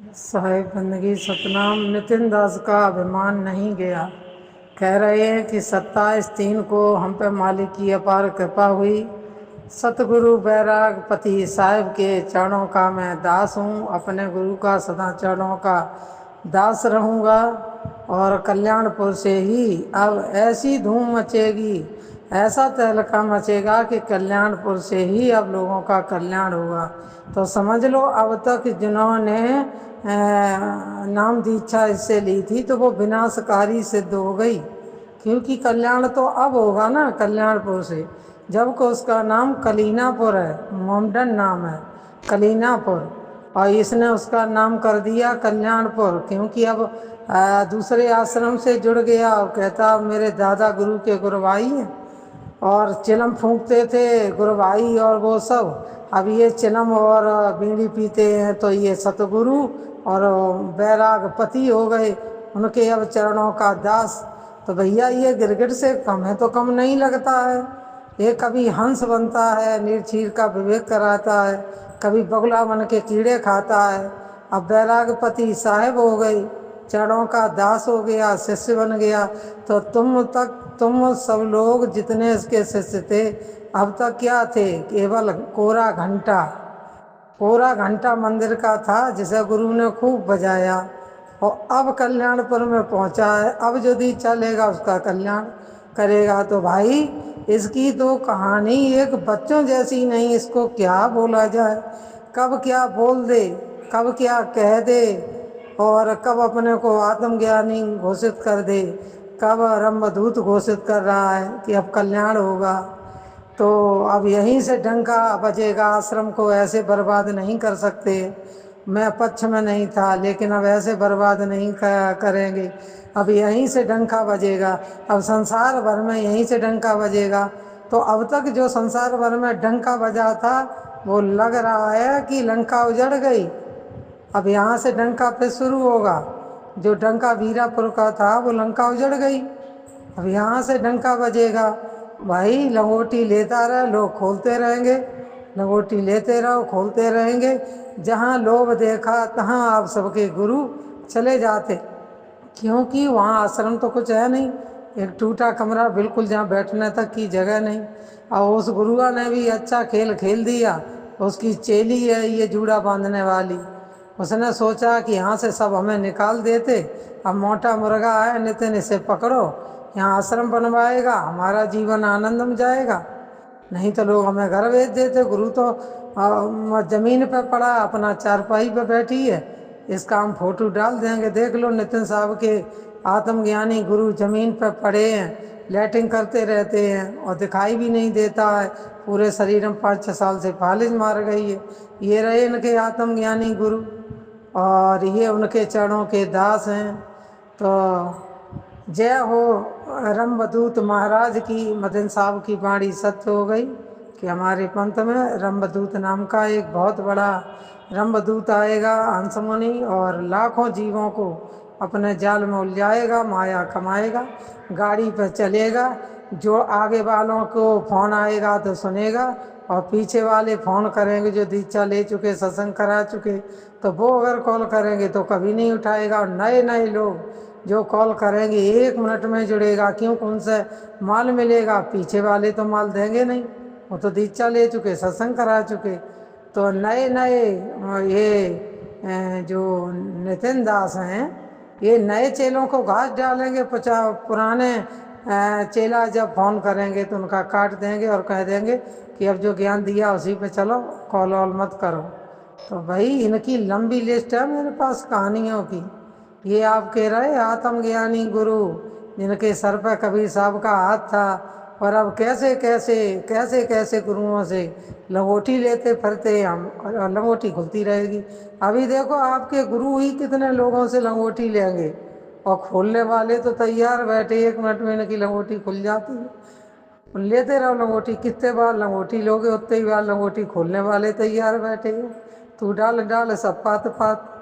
साहिब बंदगी सतनाम। नितिन दास का अभिमान नहीं गया। कह रहे हैं कि 27/3 को हम पे मालिक की अपार कृपा हुई। सतगुरु बैराग पति साहिब के चरणों का मैं दास हूँ। अपने गुरु का सदा चरणों का दास रहूँगा। और कल्याणपुर से ही अब ऐसी धूम मचेगी, ऐसा तहलका मचेगा कि कल्याणपुर से ही अब लोगों का कल्याण होगा। तो समझ लो, अब तक जिन्होंने नाम दीक्षा इससे ली थी तो वो विनाशकारी सिद्ध हो गई, क्योंकि कल्याण तो अब होगा ना कल्याणपुर से। जब को उसका नाम कलीनापुर है, मोमडन नाम है कलीनापुर, और इसने उसका नाम कर दिया कल्याणपुर, क्योंकि अब दूसरे आश्रम से जुड़ गया और कहता मेरे दादा गुरु के गुरु भाई हैं और चिलम फूंकते थे गुरु भाई और वो सब। अब ये चिलम और बीड़ी पीते हैं तो ये सतगुरु और बैराग पति हो गए, उनके अब चरणों का दास। तो भैया ये गिरगिट से कम है तो कम नहीं लगता है। ये कभी हंस बनता है, निर्चीर का विवेक कराता है, कभी बगुला बन के कीड़े खाता है। अब बैरागपति साहेब हो गए, चरणों का दास हो गया, शिष्य बन गया। तो तुम सब लोग जितने इसके शिष्य थे अब तक क्या थे? केवल कोरा घंटा मंदिर का था जिसे गुरु ने खूब बजाया, और अब कल्याणपुर में पहुंचा है। अब जो दीक्षा लेगा उसका कल्याण करेगा। तो भाई इसकी तो कहानी एक बच्चों जैसी नहीं, इसको क्या बोला जाए, कब क्या बोल दे, कब क्या कह दे, और कब अपने को आत्मज्ञानी घोषित कर दे, कब ब्रह्मदूत घोषित कर रहा है कि अब कल्याण होगा। तो अब यहीं से डंका बजेगा। आश्रम को ऐसे बर्बाद नहीं कर सकते। मैं पक्ष में नहीं था, लेकिन अब ऐसे बर्बाद नहीं करेंगे। अब यहीं से डंका बजेगा, अब संसार भर में यहीं से डंका बजेगा। तो अब तक जो संसार भर में डंका बजा था वो लग रहा है कि लंका उजड़ गई। अब यहाँ से डंका फिर शुरू होगा। जो डंका वीरापुर का था वो लंका उजड़ गई, अब यहाँ से डंका बजेगा। भाई लंगोटी लेता रहे, लोग खोलते रहेंगे, लंगोटी लेते रहो खोलते रहेंगे। जहाँ लोभ देखा तहाँ आप सबके गुरु चले जाते, क्योंकि वहाँ आश्रम तो कुछ है नहीं, एक टूटा कमरा बिल्कुल, जहाँ बैठने तक की जगह नहीं। और उस गुरुआ ने भी अच्छा खेल खेल दिया। उसकी चेली है ये जूड़ा बांधने वाली, उसने सोचा कि यहाँ से सब हमें निकाल देते। अब मोटा मुर्गा है, नितिन इसे पकड़ो, यहाँ आश्रम बनवाएगा, हमारा जीवन आनंद में जाएगा। नहीं तो लोग हमें घर भेज देते। गुरु तो जमीन पर पड़ा, अपना चारपाई पर बैठी है, इसका हम फोटो डाल देंगे। देख लो नितिन साहब के आत्मज्ञानी गुरु जमीन पर पड़े हैं, लैटिंग करते रहते हैं और दिखाई भी नहीं देता है। पूरे शरीर में 5-6 साल से फालिज मार गई है। ये रहे इनके आत्मज्ञानी गुरु और ये उनके चरणों के दास हैं। तो जय हो रंभदूत महाराज की। मदन साहब की बाणी सत्य हो गई कि हमारे पंथ में रंभदूत नाम का एक बहुत बड़ा रंभदूत आएगा, हंसमुनि, और लाखों जीवों को अपने जाल में उलझाएगा, माया कमाएगा, गाड़ी पर चलेगा। जो आगे वालों को फ़ोन आएगा तो सुनेगा, और पीछे वाले फ़ोन करेंगे जो दीक्षा ले चुके, सत्संग करा चुके, तो वो अगर कॉल करेंगे तो कभी नहीं उठाएगा। और नए नए लोग जो कॉल करेंगे 1 मिनट में जुड़ेगा, क्यों? उनसे माल मिलेगा, पीछे वाले तो माल देंगे नहीं, वो तो दीक्षा ले चुके, सत्संग करा चुके। तो नए नए ये जो नितिन दास हैं, ये नए चेलों को घास डालेंगे। पुराने चेला जब फ़ोन करेंगे तो उनका काट देंगे और कह देंगे कि अब जो ज्ञान दिया उसी पे चलो, कॉल वॉल मत करो। तो भाई इनकी लंबी लिस्ट है मेरे पास कहानियों की। ये आप कह रहे आत्मज्ञानी गुरु, जिनके सर पर कबीर साहब का हाथ था, और अब कैसे कैसे कैसे कैसे गुरुओं से लंगोटी लेते फिरते हम, और लंगोटी खुलती रहेगी। अभी देखो आपके गुरु ही कितने लोगों से लंगोटी लेंगे, और खोलने वाले तो तैयार बैठे, 1 मिनट में इनकी लंगोटी खुल जाती है। लेते रहो लंगोटी, कितने बार लंगोटी लोगे उतने ही बार लंगोटी खोलने वाले तैयार बैठे हैं। तू डाल डाल सब पात पात।